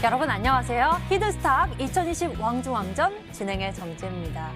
여러분 안녕하세요. 히든스탁 2020 왕중왕전 진행의 정지입니다.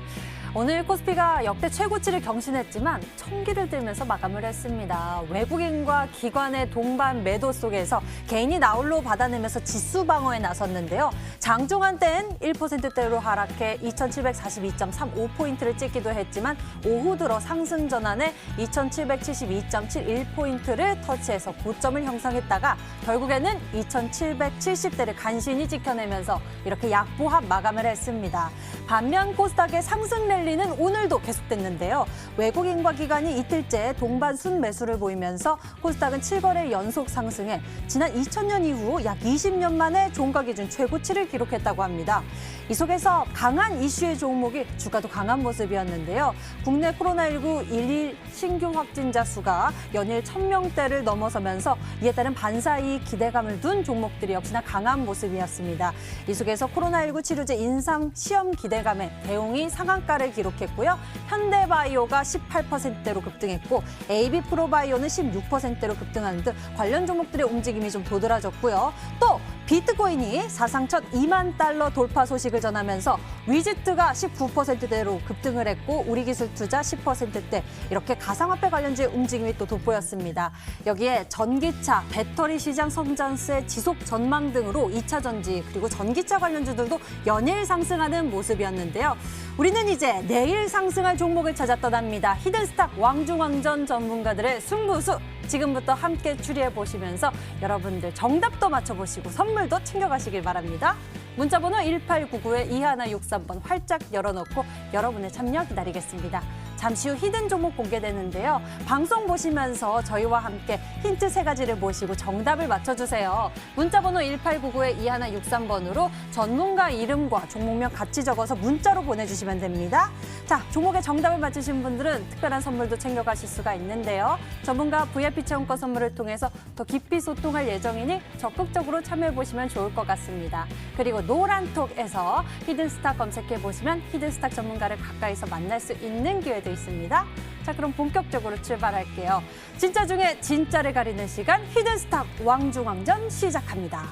오늘 코스피가 역대 최고치를 경신했지만 천기를 들면서 마감을 했습니다. 외국인과 기관의 동반 매도 속에서 개인이 나홀로 받아내면서 지수 방어에 나섰는데요. 장중한 때는 1%대로 하락해 2742.35포인트를 찍기도 했지만 오후 들어 상승 전환에 2772.71포인트를 터치해서 고점을 형성했다가 결국에는 2770대를 간신히 지켜내면서 이렇게 약보합 마감을 했습니다. 반면 코스닥의 상승 랠리는 오늘도 계속됐는데요. 외국인과 기관이 이틀째 동반 순매수를 보이면서 코스닥은 7거래 연속 상승해 지난 2000년 이후 약 20년 만에 종가 기준 최고치를 기록했다고 합니다. 이 속에서 강한 이슈의 종목이 주가도 강한 모습이었는데요. 국내 코로나19 일일 신규 확진자 수가 연일 1000명대를 넘어서면서 이에 따른 반사이익 기대감을 둔 종목들이 역시나 강한 모습이었습니다. 이 속에서 코로나19 치료제 인상 시험 기대감에 대웅이 상한가를 기록했고요. 현대바이오가 18%대로 급등했고 AB프로바이오는 16%로 급등하는 등 관련 종목들의 움직임이 좀 도드라졌고요. 또 비트코인이 사상첫 2만 달러 돌파 소식을 전하면서 위즈트가 19%대로 급등을 했고 우리기술투자 10%대 이렇게 가상화폐 관련주의 움직임이 또 돋보였습니다. 여기에 전기차, 배터리 시장 성장세 지속 전망 등으로 2차 전지 그리고 전기차 관련주들도 연일 상승하는 모습이었는데요. 우리는 이제 내일 상승할 종목을 찾아 떠납니다. 히든스탁 왕중왕전 전문가들의 승부수 지금부터 함께 추리해보시면서 여러분들 정답도 맞춰보시고 선물도 챙겨가시길 바랍니다. 문자번호 1899-2163번 활짝 열어놓고 여러분의 참여 기다리겠습니다. 잠시 후 히든 종목 공개되는데요. 방송 보시면서 저희와 함께 힌트 3가지를 보시고 정답을 맞춰주세요. 문자번호 1899-2163번으로 전문가 이름과 종목명 같이 적어서 문자로 보내주시면 됩니다. 자, 종목의 정답을 맞추신 분들은 특별한 선물도 챙겨가실 수가 있는데요. 전문가 VIP 체험권 선물을 통해서 더 깊이 소통할 예정이니 적극적으로 참여해보시면 좋을 것 같습니다. 그리고 노란톡에서 히든스탁 검색해보시면 히든스탁 전문가를 가까이서 만날 수 있는 기회도 있습니다. 자, 그럼 본격적으로 출발할게요. 진짜 중에 진짜를 가리는 시간 히든스탁 왕중왕전 시작합니다.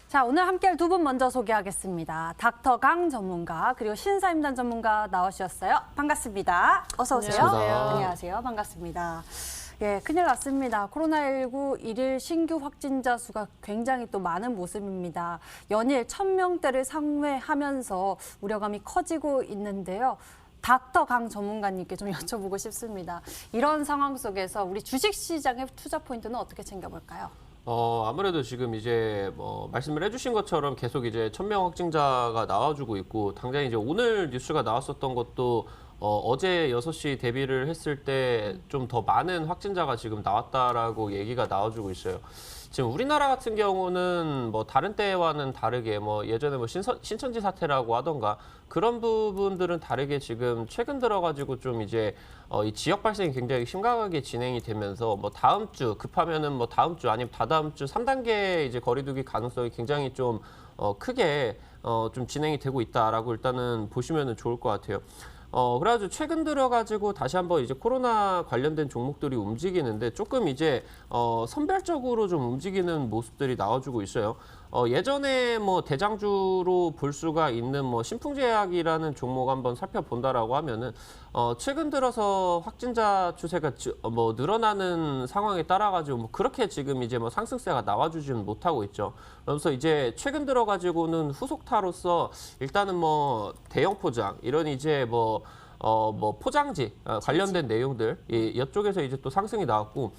자, 오늘 함께할 두 분 먼저 소개하겠습니다. 닥터 강 전문가 그리고 신사임당 전문가 나오셨어요. 반갑습니다. 어서 오세요. 안녕하세요. 반갑습니다. 예, 큰일 났습니다. 코로나19 일일 신규 확진자 수가 굉장히 또 많은 모습입니다. 연일 1000명대를 상회하면서 우려감이 커지고 있는데요. 닥터 강 전문가님께 좀 여쭤보고 싶습니다. 이런 상황 속에서 우리 주식시장의 투자 포인트는 어떻게 챙겨볼까요? 아무래도 지금 이제 말씀을 해주신 것처럼 계속 이제 1000명 확진자가 나와주고 있고 당장 이제 오늘 뉴스가 나왔었던 것도 어제 6시 대비를 했을 때 좀 더 많은 확진자가 지금 나왔다라고 얘기가 나와주고 있어요. 지금 우리나라 같은 경우는 뭐 다른 때와는 다르게 뭐 예전에 뭐 신천지 사태라고 하던가 그런 부분들은 다르게 지금 최근 들어가지고 좀 이제 이 지역 발생이 굉장히 심각하게 진행이 되면서 뭐 다음 주 급하면은 뭐 다음 주 아니면 다다음 주 3단계 이제 거리두기 가능성이 굉장히 좀 크게 좀 진행이 되고 있다라고 일단은 보시면은 좋을 것 같아요. 그래가지고 최근 들어가지고 다시 한번 이제 코로나 관련된 종목들이 움직이는데 조금 이제 선별적으로 좀 움직이는 모습들이 나와주고 있어요. 예전에 뭐 대장주로 볼 수가 있는 뭐 신풍제약이라는 종목 한번 살펴본다라고 하면은 최근 들어서 확진자 추세가 뭐 늘어나는 상황에 따라 가지고 뭐 그렇게 지금 이제 뭐 상승세가 나와주지는 못하고 있죠. 그래서 이제 최근 들어가지고는 후속타로서 일단은 뭐 대형 포장 이런 이제 뭐 포장지 관련된 내용들 이쪽에서 이제 또 상승이 나왔고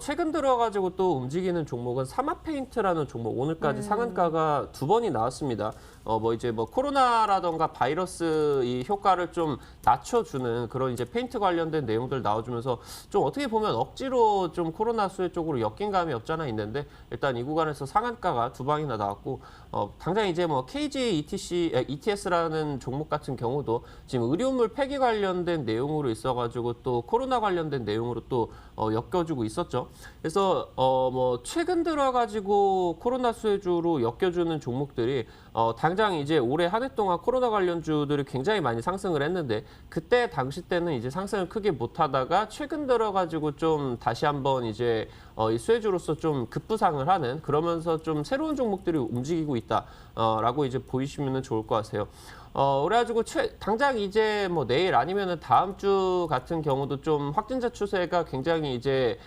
최근 들어가지고 또 움직이는 종목은 사마페인트라는 종목 오늘까지 상한가가 2번이 나왔습니다. 이제 코로나라던가 바이러스 이 효과를 좀 낮춰주는 그런 이제 페인트 관련된 내용들 나와주면서 좀 어떻게 보면 억지로 좀 코로나 수혜 쪽으로 엮인 감이 없잖아 있는데 일단 이 구간에서 상한가가 2방이나 나왔고 당장 이제 KG ETS라는 종목 같은 경우도 지금 의료물 폐기 관련된 내용으로 있어가지고 또 코로나 관련된 내용으로 또 엮여주고 있었죠. 그래서 최근 들어가지고 코로나 수혜주로 엮여주는 종목들이 당장 이제 올해 한 해 동안 코로나 관련주들이 굉장히 많이 상승을 했는데 그때 당시 때는 이제 상승을 크게 못하다가 최근 들어가지고 좀 다시 한번 이제 이 수혜주로서 좀 급부상을 하는 그러면서 좀 새로운 종목들이 움직이고 있다라고 이제 보이시면 좋을 것 같아요. 그래가지고 당장 이제 내일 아니면은 다음 주 같은 경우도 좀 확진자 추세가 굉장히 이제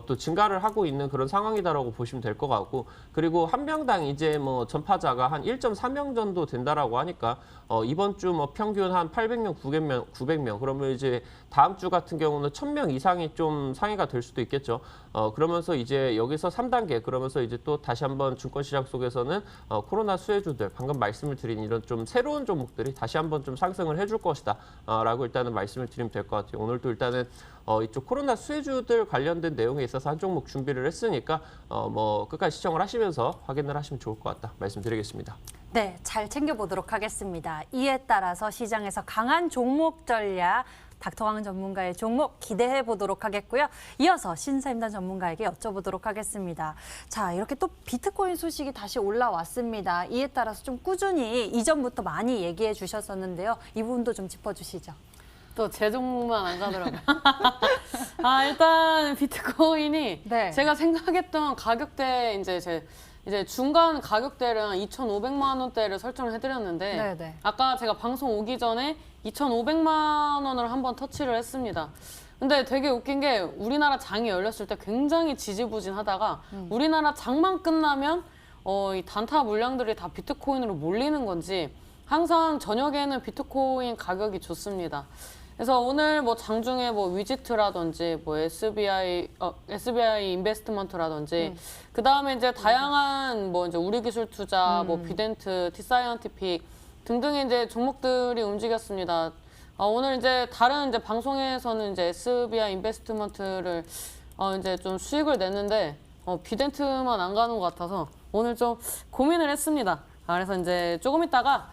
또 증가를 하고 있는 그런 상황이다라고 보시면 될 것 같고 그리고 한 명당 이제 전파자가 한 1.3명 정도 된다라고 하니까 이번 주 평균 한 800명, 900명 그러면 이제 다음 주 같은 경우는 1000명 이상이 좀 상회가 될 수도 있겠죠. 그러면서 이제 여기서 3단계 그러면서 이제 또 다시 한번 증권시장 속에서는 코로나 수혜주들 방금 말씀을 드린 이런 좀 새로운 종목들이 다시 한번 좀 상승을 해줄 것이다 라고 일단은 말씀을 드리면 될 것 같아요. 오늘도 일단은 이쪽 코로나 수혜주들 관련된 내용에 있어서 한 종목 준비를 했으니까 끝까지 시청을 하시면서 확인을 하시면 좋을 것 같다 말씀드리겠습니다. 네, 잘 챙겨보도록 하겠습니다. 이에 따라서 시장에서 강한 종목 전략 닥터왕 전문가의 종목 기대해 보도록 하겠고요. 이어서 신사임당 전문가에게 여쭤보도록 하겠습니다. 자, 이렇게 또 비트코인 소식이 다시 올라왔습니다. 이에 따라서 좀 꾸준히 이전부터 많이 얘기해 주셨었는데요. 이 부분도 좀 짚어주시죠. 또 제 종목만 안 가더라고요. 일단 비트코인이 네. 제가 생각했던 가격대 이제 중간 가격대를 한 2,500만 원대를 설정을 해드렸는데 네네. 아까 제가 방송 오기 전에 2,500만 원을 한번 터치를 했습니다. 근데 되게 웃긴 게 우리나라 장이 열렸을 때 굉장히 지지부진하다가 우리나라 장만 끝나면 이 단타 물량들이 다 비트코인으로 몰리는 건지 항상 저녁에는 비트코인 가격이 좋습니다. 그래서 오늘 장중에 위지트라든지 SBI 인베스트먼트라든지 그 다음에 이제 다양한 이제 우리기술투자, 비덴트, 티사이언티픽 등등의 이제 종목들이 움직였습니다. 오늘 이제 다른 이제 방송에서는 이제 SBI 인베스트먼트를 이제 좀 수익을 냈는데 비덴트만 안 가는 것 같아서 오늘 좀 고민을 했습니다. 그래서 이제 조금 있다가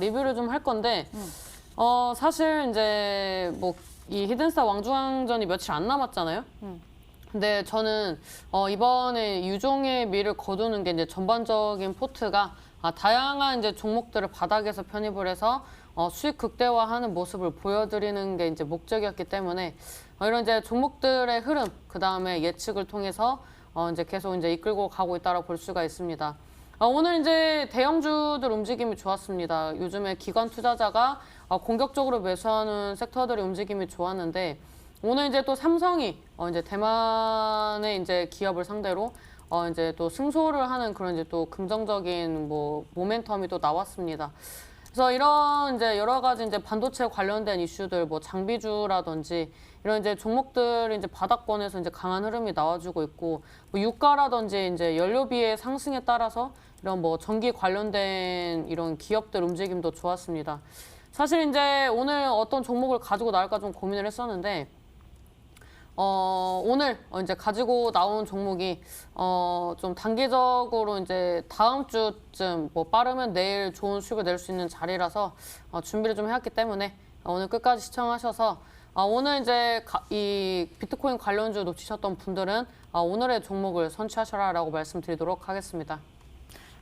리뷰를 좀 할 건데. 사실 이제 이 히든스타 왕중왕전이 며칠 안 남았잖아요. 근데 저는 이번에 유종의 미를 거두는 게 이제 전반적인 포트가 다양한 이제 종목들을 바닥에서 편입을 해서 수익 극대화하는 모습을 보여드리는 게 이제 목적이었기 때문에 이런 이제 종목들의 흐름 그 다음에 예측을 통해서 이제 계속 이제 이끌고 가고 있다라고 볼 수가 있습니다. 오늘 이제 대형주들 움직임이 좋았습니다. 요즘에 기관 투자자가 공격적으로 매수하는 섹터들의 움직임이 좋았는데 오늘 이제 또 삼성이 이제 대만의 이제 기업을 상대로 이제 또 승소를 하는 그런 이제 또 긍정적인 모멘텀이 또 나왔습니다. 그래서 이런 이제 여러 가지 이제 반도체 관련된 이슈들 장비주라든지 이런 이제 종목들이 이제 바닥권에서 이제 강한 흐름이 나와주고 있고 유가라든지 이제 연료비의 상승에 따라서 이런 전기 관련된 이런 기업들 움직임도 좋았습니다. 사실 이제 오늘 어떤 종목을 가지고 나올까 좀 고민을 했었는데 오늘 이제 가지고 나온 종목이 좀 단기적으로 이제 다음 주쯤 빠르면 내일 좋은 수익을 낼 수 있는 자리라서 준비를 좀 해왔기 때문에 오늘 끝까지 시청하셔서 오늘 이제 이 비트코인 관련주 놓치셨던 분들은 오늘의 종목을 선취하셔라라고 말씀드리도록 하겠습니다.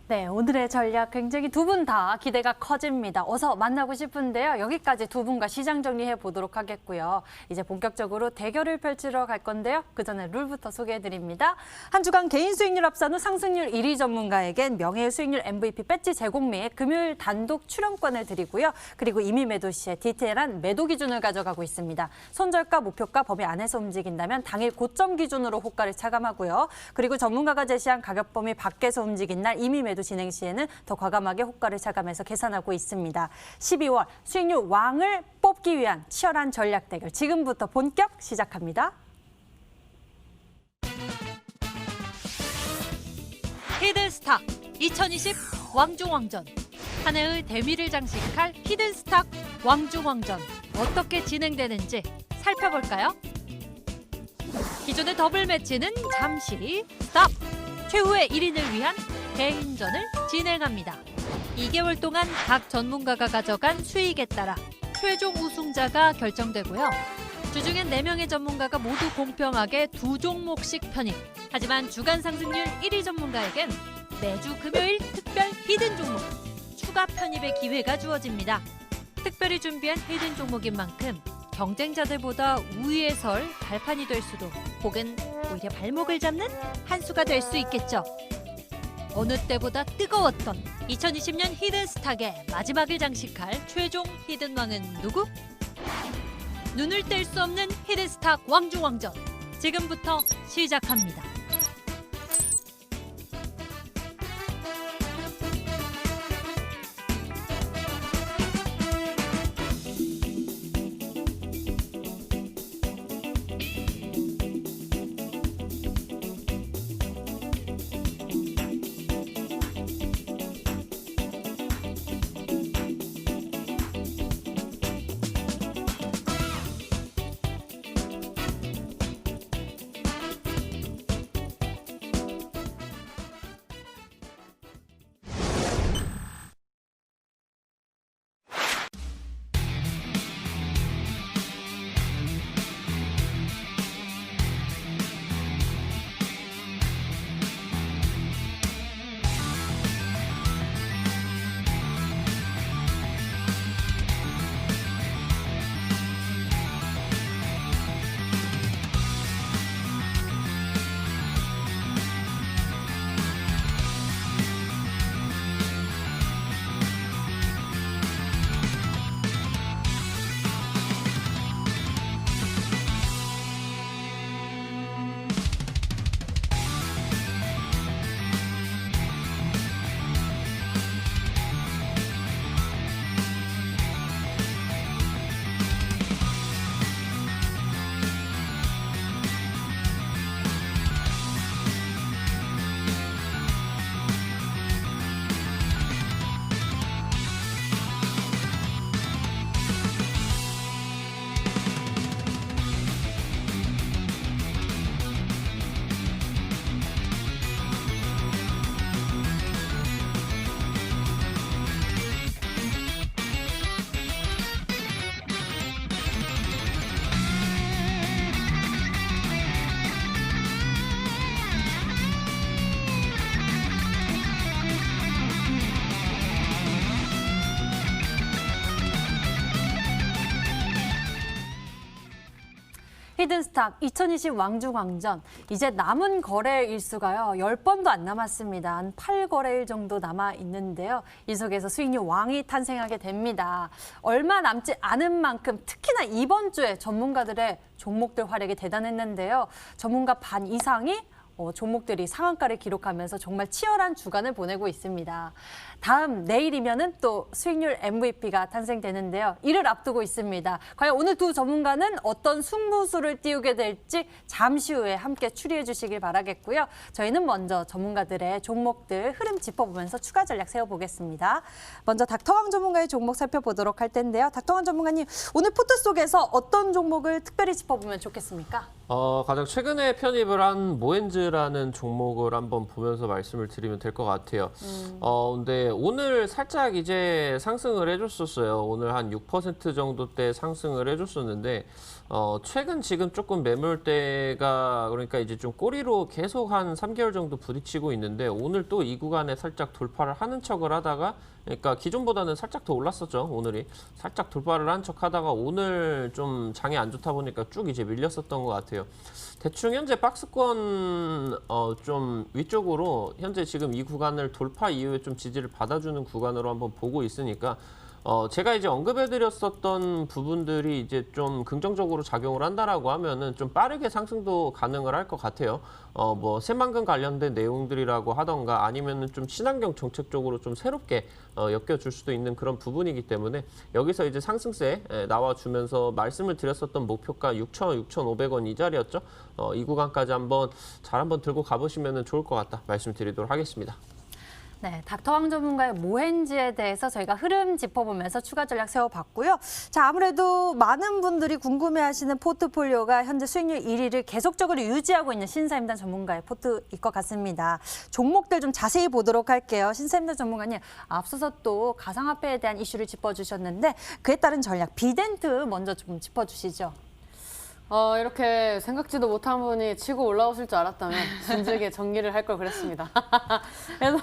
네, 오늘의 전략 굉장히 두 분 다 기대가 커집니다. 어서 만나고 싶은데요. 여기까지 두 분과 시장 정리해 보도록 하겠고요. 이제 본격적으로 대결을 펼치러 갈 건데요. 그 전에 룰부터 소개해 드립니다. 한 주간 개인 수익률 합산 후 상승률 1위 전문가에겐 명예의 수익률 MVP 배지 제공 및 금요일 단독 출연권을 드리고요. 그리고 이미 매도 시에 디테일한 매도 기준을 가져가고 있습니다. 손절가, 목표가 범위 안에서 움직인다면 당일 고점 기준으로 호가를 차감하고요. 그리고 전문가가 제시한 가격 범위 밖에서 움직인 날 이미 매도 진행 시에는 더 과감하게 호가를 차감해서 계산하고 있습니다. 12월 수익률 왕을 뽑기 위한 치열한 전략 대결 지금부터 본격 시작합니다. 히든스탁 2020 왕중왕전. 한 해의 대미를 장식할 히든스탁 왕중왕전. 어떻게 진행되는지 살펴볼까요? 기존의 더블 매치는 잠시 스탑! 최후의 1인을 위한 개인전을 진행합니다. 2개월 동안 각 전문가가 가져간 수익에 따라 최종 우승자가 결정되고요. 주중엔 4명의 전문가가 모두 공평하게 2종목씩 편입. 하지만 주간 상승률 1위 전문가에겐 매주 금요일 특별 히든 종목 추가 편입의 기회가 주어집니다. 특별히 준비한 히든 종목인 만큼 경쟁자들보다 우위에 설 발판이 될 수도, 혹은 오히려 발목을 잡는 한 수가 될 수 있겠죠. 어느 때보다 뜨거웠던 2020년 히든스탁의 마지막을 장식할 최종 히든왕은 누구? 눈을 뗄 수 없는 히든스탁 왕중왕전, 지금부터 시작합니다. 히든스탁 2020 왕중왕전, 이제 남은 거래 일수가요 10번도 안 남았습니다. 한 8거래일 정도 남아 있는데요. 이 속에서 수익률 왕이 탄생하게 됩니다. 얼마 남지 않은 만큼 특히나 이번 주에 전문가들의 종목들 활약이 대단했는데요. 전문가 반 이상이 종목들이 상한가를 기록하면서 정말 치열한 주간을 보내고 있습니다. 다음 내일이면은 또 수익률 MVP가 탄생되는데요. 이를 앞두고 있습니다. 과연 오늘 두 전문가는 어떤 승부수를 띄우게 될지 잠시 후에 함께 추리해 주시길 바라겠고요. 저희는 먼저 전문가들의 종목들 흐름 짚어보면서 추가 전략 세워보겠습니다. 먼저 닥터왕 전문가의 종목 살펴보도록 할 텐데요. 닥터왕 전문가님, 오늘 포트 속에서 어떤 종목을 특별히 짚어보면 좋겠습니까? 가장 최근에 편입을 한 모엔즈라는 종목을 한번 보면서 말씀을 드리면 될 것 같아요. 근데 오늘 살짝 이제 상승을 해줬었어요. 오늘 한 6% 정도대 상승을 해줬었는데, 최근 지금 조금 매물대가, 그러니까 이제 좀 꼬리로 계속 한 3개월 정도 부딪히고 있는데, 오늘 또 이 구간에 살짝 돌파를 하는 척을 하다가, 그러니까 기존보다는 살짝 더 올랐었죠. 오늘이 살짝 돌파를 한 척 하다가 오늘 좀 장이 안 좋다 보니까 쭉 이제 밀렸었던 것 같아요. 대충 현재 박스권 좀 위쪽으로 현재 지금 이 구간을 돌파 이후에 좀 지지를 받아주는 구간으로 한번 보고 있으니까 제가 이제 언급해드렸었던 부분들이 이제 좀 긍정적으로 작용을 한다라고 하면은 좀 빠르게 상승도 가능을 할 것 같아요. 뭐 새만금 관련된 내용들이라고 하던가 아니면은 좀 친환경 정책 쪽으로 좀 새롭게 엮여줄 수도 있는 그런 부분이기 때문에 여기서 이제 상승세 나와주면서 말씀을 드렸었던 목표가 6,000원, 6,500원 이 자리였죠. 이 구간까지 한번 들고 가보시면 좋을 것 같다 말씀드리도록 하겠습니다. 네, 닥터왕 전문가의 모헨지에 대해서 저희가 흐름 짚어보면서 추가 전략 세워봤고요. 자, 아무래도 많은 분들이 궁금해하시는 포트폴리오가 현재 수익률 1위를 계속적으로 유지하고 있는 신사임당 전문가의 포트일 것 같습니다. 종목들 좀 자세히 보도록 할게요. 신사임당 전문가님, 앞서서 또 가상화폐에 대한 이슈를 짚어주셨는데 그에 따른 전략, 비덴트 먼저 좀 짚어주시죠. 이렇게 생각지도 못한 분이 치고 올라오실 줄 알았다면 진즉에 정리를 할 걸 그랬습니다. 그래서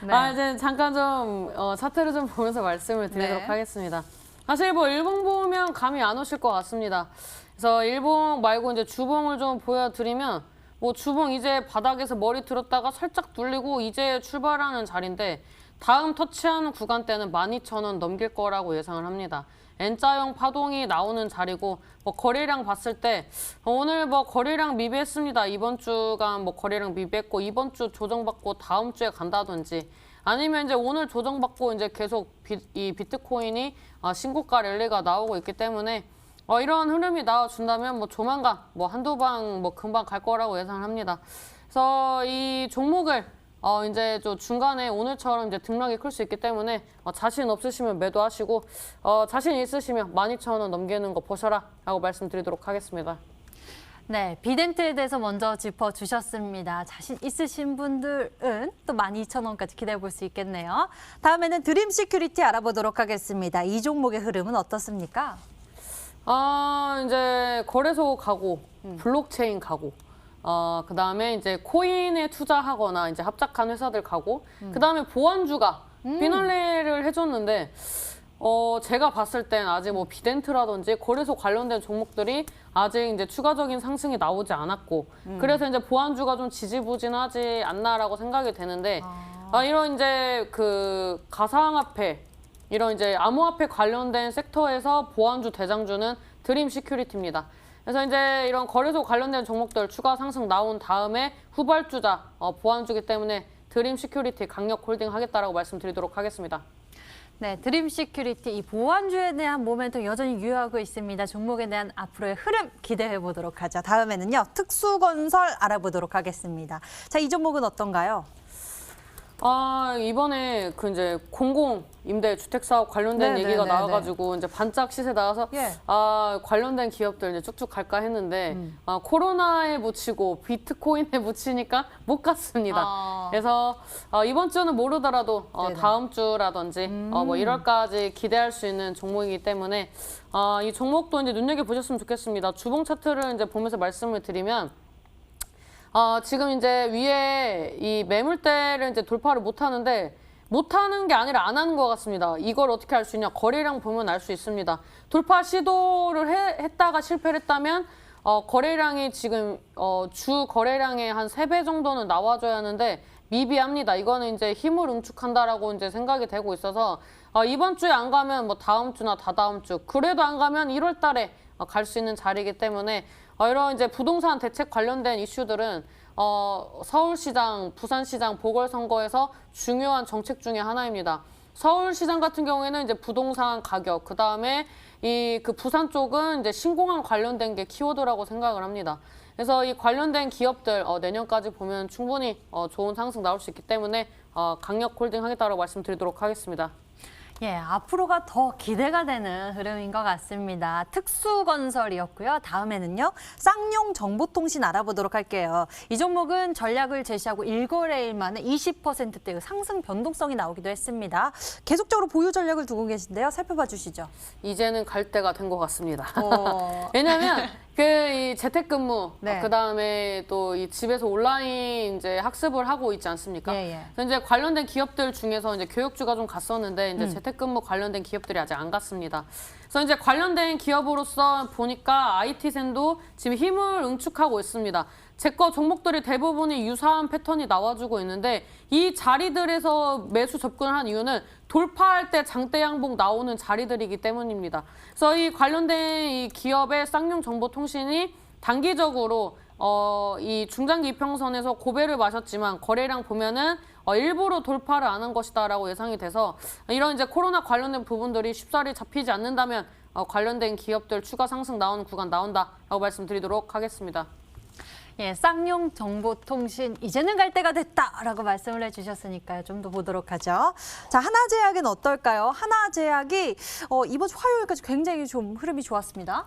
네. 이제 잠깐 좀 차트를 좀 보면서 말씀을 드리도록 네. 하겠습니다. 사실 뭐 일봉 보면 감이 안 오실 것 같습니다. 그래서 일봉 말고 이제 주봉을 좀 보여드리면 뭐 주봉 이제 바닥에서 머리 들었다가 살짝 눌리고 이제 출발하는 자리인데 다음 터치하는 구간대는 12,000원 넘길 거라고 예상을 합니다. N자형 파동이 나오는 자리고 뭐 거래량 봤을 때 오늘 뭐 거래량 미비했습니다. 이번 주간 뭐 거래량 미비했고 이번 주 조정받고 다음 주에 간다든지 아니면 이제 오늘 조정받고 이제 계속 이 비트코인이 신고가 랠리가 나오고 있기 때문에 이런 흐름이 나와준다면 뭐 조만간 뭐 한두 방 뭐 금방 갈 거라고 예상을 합니다. 그래서 이 종목을 이제 좀 중간에 오늘처럼 이제 등락이 클 수 있기 때문에 자신 없으시면 매도하시고 자신 있으시면 12,000원 넘기는 거 보셔라 라고 말씀드리도록 하겠습니다. 네, 비덴트에 대해서 먼저 짚어주셨습니다. 자신 있으신 분들은 또 12,000원까지 기대해 볼 수 있겠네요. 다음에는 드림 시큐리티 알아보도록 하겠습니다. 이 종목의 흐름은 어떻습니까? 이제 거래소 가고 블록체인 가고 그다음에 이제 코인에 투자하거나 이제 합작한 회사들 가고 그다음에 보안주가 피날레를 해줬는데 제가 봤을 땐 아직 뭐 비덴트라든지 거래소 관련된 종목들이 아직 이제 추가적인 상승이 나오지 않았고 그래서 이제 보안주가 좀 지지부진하지 않나라고 생각이 되는데 이런 이제 그 가상화폐 이런 이제 암호화폐 관련된 섹터에서 보안주 대장주는 드림 시큐리티입니다. 그래서 이제 이런 거래소 관련된 종목들 추가 상승 나온 다음에 후발주자 보안주기 때문에 드림 시큐리티 강력 홀딩 하겠다라고 말씀드리도록 하겠습니다. 네, 드림 시큐리티 이 보안주에 대한 모멘텀 여전히 유효하고 있습니다. 종목에 대한 앞으로의 흐름 기대해 보도록 하죠. 다음에는요, 특수건설 알아보도록 하겠습니다. 자, 이 종목은 어떤가요? 이번에 그 이제 공공 임대 주택 사업 관련된 네, 얘기가 네, 네, 나와가지고 이제 반짝 시세 나와서 예. 관련된 기업들 이제 쭉쭉 갈까 했는데 코로나에 묻히고 비트코인에 묻히니까 못 갔습니다. 그래서 이번 주는 모르더라도 네네. 다음 주라든지 뭐 1월까지 기대할 수 있는 종목이기 때문에 이 종목도 이제 눈여겨 보셨으면 좋겠습니다. 주봉 차트를 이제 보면서 말씀을 드리면. 지금 이제 위에 이 매물대를 이제 돌파를 못 하는데 못 하는 게 아니라 안 하는 것 같습니다. 이걸 어떻게 알 수 있냐? 거래량 보면 알 수 있습니다. 돌파 시도를 했다가 실패를 했다면 거래량이 지금 주 거래량의 한 3배 정도는 나와줘야 하는데 미비합니다. 이거는 이제 힘을 응축한다라고 이제 생각이 되고 있어서 이번 주에 안 가면 뭐 다음 주나 다다음 주 그래도 안 가면 1월 달에 갈 수 있는 자리이기 때문에 이런 이제 부동산 대책 관련된 이슈들은 서울시장, 부산시장 보궐선거에서 중요한 정책 중에 하나입니다. 서울시장 같은 경우에는 이제 부동산 가격, 그 다음에 그 부산 쪽은 이제 신공항 관련된 게 키워드라고 생각을 합니다. 그래서 이 관련된 기업들 내년까지 보면 충분히 좋은 상승 나올 수 있기 때문에 강력 홀딩 하겠다고 말씀드리도록 하겠습니다. 예, 앞으로가 더 기대가 되는 흐름인 것 같습니다. 특수건설이었고요. 다음에는요, 쌍용정보통신 알아보도록 할게요. 이 종목은 전략을 제시하고 7일일 만에 20%대의 상승 변동성이 나오기도 했습니다. 계속적으로 보유 전략을 두고 계신데요. 살펴봐 주시죠. 이제는 갈 때가 된 것 같습니다. 어... 왜냐하면 이 재택근무, 네. 그다음에 또 이 집에서 온라인 이제 학습을 하고 있지 않습니까? 예, 예. 그래서 이제 관련된 기업들 중에서 이제 교육주가 좀 갔었는데 이제 재택근무 관련된 기업들이 아직 안 갔습니다. 그래서 이제 관련된 기업으로서 보니까 IT센도 지금 힘을 응축하고 있습니다. 제거 종목들이 대부분이 유사한 패턴이 나와주고 있는데 이 자리들에서 매수 접근을 한 이유는 돌파할 때 장대 양봉 나오는 자리들이기 때문입니다. 그래서 이 관련된 이 기업의 쌍용정보통신이 단기적으로 이 중장기 이평선에서 고배를 마셨지만 거래량 보면은 일부러 돌파를 안 한 것이다라고 예상이 돼서 이런 이제 코로나 관련된 부분들이 쉽사리 잡히지 않는다면 관련된 기업들 추가 상승 나오는 구간 나온다라고 말씀드리도록 하겠습니다. 예, 쌍용 정보통신 이제는 갈 때가 됐다라고 말씀을 해주셨으니까요. 좀 더 보도록 하죠. 자, 하나제약은 어떨까요? 하나제약이 이번 주 화요일까지 굉장히 좀 흐름이 좋았습니다.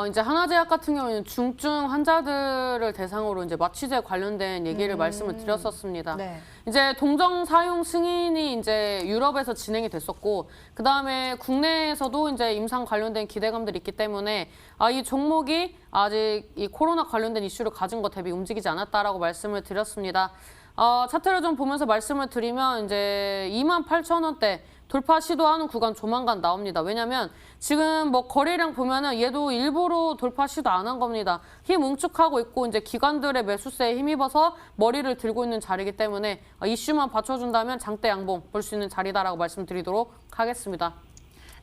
이제 하나제약 같은 경우에는 중증 환자들을 대상으로 이제 마취제 관련된 얘기를 말씀을 드렸었습니다. 네. 이제 동정 사용 승인이 이제 유럽에서 진행이 됐었고, 그 다음에 국내에서도 이제 임상 관련된 기대감들이 있기 때문에 이 종목이 아직 이 코로나 관련된 이슈를 가진 것 대비 움직이지 않았다라고 말씀을 드렸습니다. 차트를 좀 보면서 말씀을 드리면 이제 28,000원대 돌파 시도하는 구간 조만간 나옵니다. 왜냐하면 지금 뭐 거래량 보면은 얘도 일부러 돌파 시도 안 한 겁니다. 힘 웅축하고 있고 이제 기관들의 매수세에 힘입어서 머리를 들고 있는 자리이기 때문에 이슈만 받쳐준다면 장대 양봉 볼 수 있는 자리다라고 말씀드리도록 하겠습니다.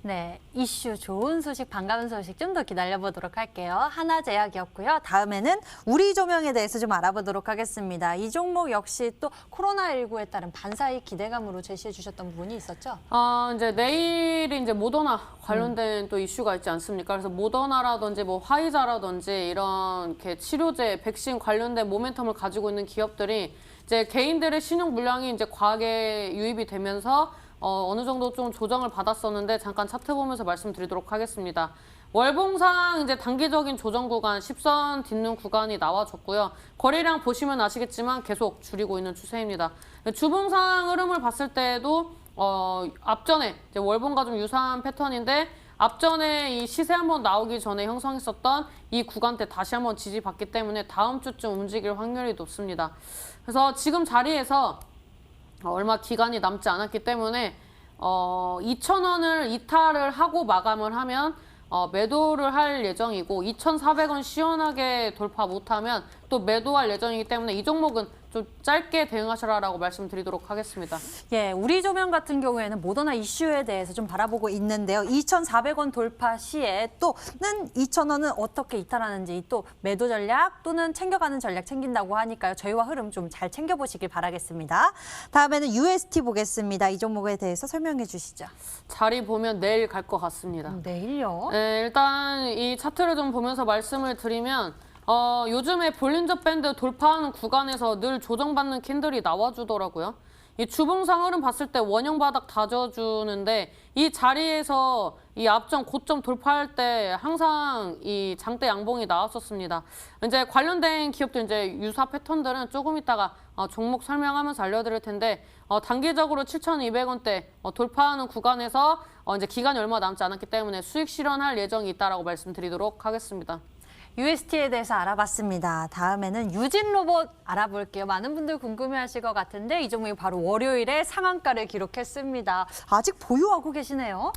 네, 이슈 좋은 소식, 반가운 소식 좀 더 기다려보도록 할게요. 하나제약이었고요. 다음에는 우리조명에 대해서 좀 알아보도록 하겠습니다. 이 종목 역시 또 코로나19에 따른 반사익 기대감으로 제시해 주셨던 부분이 있었죠? 이제 내일이 이제 모더나 관련된 또 이슈가 있지 않습니까? 그래서 모더나라든지 뭐 화이자라든지 이런 이렇게 치료제, 백신 관련된 모멘텀을 가지고 있는 기업들이 이제 개인들의 신용 물량이 이제 과하게 유입이 되면서 어느 정도 좀 조정을 받았었는데 잠깐 차트 보면서 말씀드리도록 하겠습니다. 월봉상 이제 단기적인 조정 구간 10선 딛는 구간이 나와줬고요. 거래량 보시면 아시겠지만 계속 줄이고 있는 추세입니다. 주봉상 흐름을 봤을 때도 앞전에 이제 월봉과 좀 유사한 패턴인데 앞전에 이 시세 한번 나오기 전에 형성했었던 이 구간대 다시 한번 지지받기 때문에 다음 주쯤 움직일 확률이 높습니다. 그래서 지금 자리에서 얼마 기간이 남지 않았기 때문에 2,000원을 이탈을 하고 마감을 하면 매도를 할 예정이고 2,400원 시원하게 돌파 못하면 또 매도할 예정이기 때문에 이 종목은 좀 짧게 대응하셔라라고 말씀드리도록 하겠습니다. 예, 우리조명 같은 경우에는 모더나 이슈에 대해서 좀 바라보고 있는데요. 2,400원 돌파 시에 또는 2,000원은 어떻게 이탈하는지 또 매도 전략 또는 챙겨가는 전략 챙긴다고 하니까요. 저희와 흐름 좀 잘 챙겨보시길 바라겠습니다. 다음에는 UST 보겠습니다. 이 종목에 대해서 설명해 주시죠. 자리 보면 내일 갈 것 같습니다. 내일요? 네, 일단 이 차트를 좀 보면서 말씀을 드리면 요즘에 볼린저 밴드 돌파하는 구간에서 늘 조정받는 캔들이 나와주더라고요. 이 주봉상 흐름 봤을 때 원형 바닥 다져주는데 이 자리에서 이 앞전 고점 돌파할 때 항상 이 장대 양봉이 나왔었습니다. 이제 관련된 기업들 이제 유사 패턴들은 조금 있다가 종목 설명하면서 알려드릴 텐데 단기적으로 7,200원대 돌파하는 구간에서 이제 기간이 얼마 남지 않았기 때문에 수익 실현할 예정이 있다라고 말씀드리도록 하겠습니다. UST에 대해서 알아봤습니다. 다음에는 유진로봇 알아볼게요. 많은 분들 궁금해하실 것 같은데 이 종목이 바로 월요일에 상한가를 기록했습니다. 아직 보유하고 계시네요.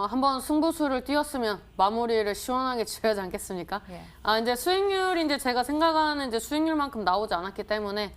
한번 승부수를 띄웠으면 마무리를 시원하게 지어야지 않겠습니까? 예. 이제 수익률이 이제 제가 생각하는 이제 수익률만큼 나오지 않았기 때문에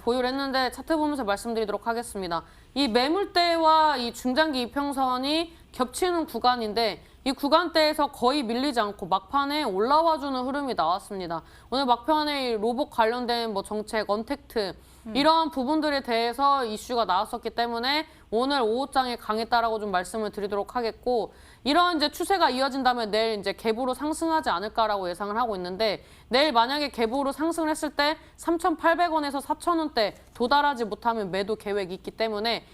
보유를 했는데 차트 보면서 말씀드리도록 하겠습니다. 이 매물대와 이 중장기 이평선이 겹치는 구간인데 이 구간대에서 거의 밀리지 않고 막판에 올라와주는 흐름이 나왔습니다. 오늘 막판에 이 로봇 관련된 뭐 정책, 언택트 이런 부분들에 대해서 이슈가 나왔었기 때문에 오늘 오후장에 강했다라고 좀 말씀을 드리도록 하겠고 이런 이제 추세가 이어진다면 내일 이제 갭으로 상승하지 않을까라고 예상을 하고 있는데 내일 만약에 갭으로 상승을 했을 때 3,800원에서 4,000원대 도달하지 못하면 매도 계획이 있기 때문에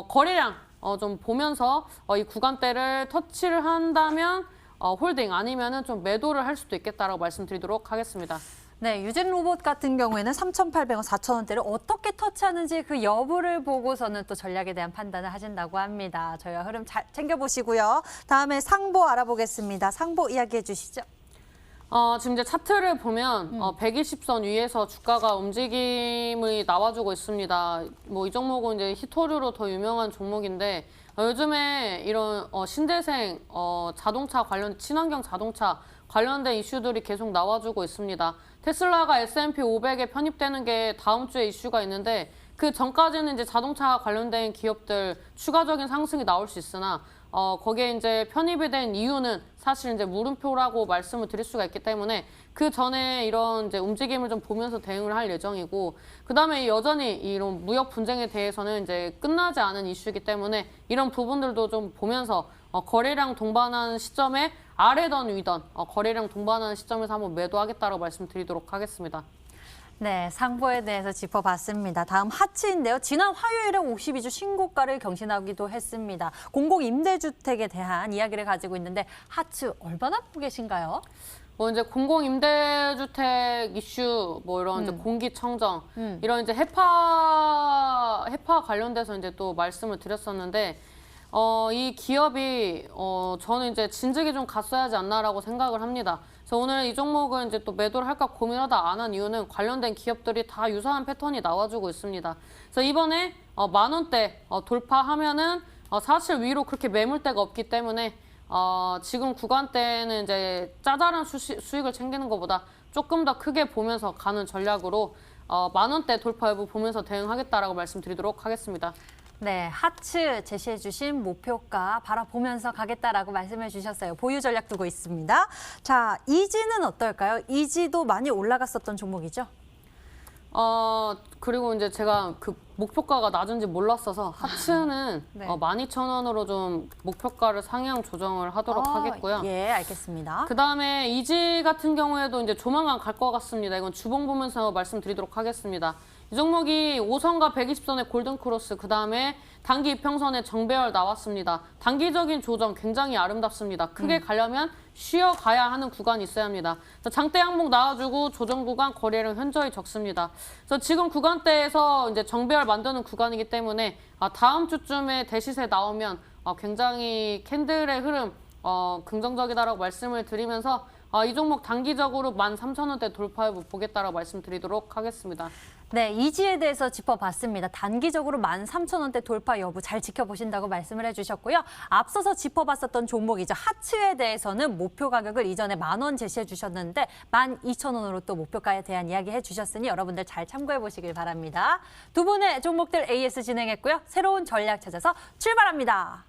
거래량 좀 보면서 이 구간대를 터치를 한다면 홀딩 아니면은 좀 매도를 할 수도 있겠다라고 말씀드리도록 하겠습니다. 네, 유진로봇 같은 경우에는 3,800원, 4,000원대를 어떻게 터치하는지 그 여부를 보고서는 또 전략에 대한 판단을 하신다고 합니다. 저희와 흐름 잘 챙겨보시고요. 다음에 상보 알아보겠습니다. 상보 이야기해 주시죠. 지금 이제 차트를 보면 120선 위에서 주가가 움직임이 나와주고 있습니다. 뭐 이 종목은 이제 히토류로 더 유명한 종목인데 요즘에 이런 신재생 자동차 관련 친환경 자동차 관련된 이슈들이 계속 나와주고 있습니다. 테슬라가 S&P 500에 편입되는 게 다음 주에 이슈가 있는데 그 전까지는 이제 자동차 관련된 기업들 추가적인 상승이 나올 수 있으나 거기에 이제 편입이 된 이유는 사실 이제 물음표라고 말씀을 드릴 수가 있기 때문에 그 전에 이런 이제 움직임을 좀 보면서 대응을 할 예정이고 그다음에 여전히 이런 무역 분쟁에 대해서는 이제 끝나지 않은 이슈이기 때문에 이런 부분들도 좀 보면서 거래량 동반하는 시점에 아래던 위던 거래량 동반하는 시점에서 한번 매도하겠다라고 말씀드리도록 하겠습니다. 네, 상보에 대해서 짚어봤습니다. 다음 하츠인데요. 지난 화요일에 52주 신고가를 경신하기도 했습니다. 공공임대주택에 대한 이야기를 가지고 있는데 하츠 얼마나 보고 계신가요? 이제 공공임대주택 이슈, 이런 이제 공기청정, 이런 이제 해파 관련돼서 이제 또 말씀을 드렸었는데, 이 기업이, 저는 이제 진즉에 좀 갔어야 하지 않나라고 생각을 합니다. 그래서 오늘 이 종목은 이제 또 매도를 할까 고민하다 안 한 이유는 관련된 기업들이 다 유사한 패턴이 나와주고 있습니다. 그래서 이번에 10,000원대 돌파하면은 사실 위로 그렇게 매물대가 없기 때문에 지금 구간대는 이제 짜잘한 수익을 챙기는 것보다 조금 더 크게 보면서 가는 전략으로 10,000원대 돌파 여부 보면서 대응하겠다라고 말씀드리도록 하겠습니다. 네, 하츠 제시해 주신 목표가 바라보면서 가겠다라고 말씀해 주셨어요. 보유 전략 두고 있습니다. 자, 이지는 어떨까요? 이지도 많이 올라갔었던 종목이죠? 그리고 이제 제가 그 목표가가 낮은지 몰랐어서 하츠는 네. 12,000원으로 좀 목표가를 상향 조정을 하도록 하겠고요. 예, 알겠습니다. 그다음에 이지 같은 경우에도 이제 조만간 갈 것 같습니다. 이건 주봉 보면서 말씀드리도록 하겠습니다. 이 종목이 5선과 120선의 골든크로스, 그다음에 단기 이평선의 정배열 나왔습니다. 단기적인 조정 굉장히 아름답습니다. 크게 가려면 쉬어가야 하는 구간이 있어야 합니다. 장대 항목 나와주고 조정 구간 거래량 현저히 적습니다. 그래서 지금 구간대에서 이제 정배열 만드는 구간이기 때문에 다음 주쯤에 대시세 나오면 굉장히 캔들의 흐름 긍정적이다라고 말씀을 드리면서 이 종목 단기적으로 13,000원대 돌파 여부 보겠다라고 말씀드리도록 하겠습니다. 네, 이지에 대해서 짚어봤습니다. 단기적으로 13,000원대 돌파 여부 잘 지켜보신다고 말씀을 해주셨고요. 앞서서 짚어봤었던 종목이죠. 하츠에 대해서는 목표 가격을 이전에 10,000원 제시해 주셨는데 12,000원으로 또 목표가에 대한 이야기 해주셨으니 여러분들 잘 참고해 보시길 바랍니다. 두 분의 종목들 AS 진행했고요. 새로운 전략 찾아서 출발합니다.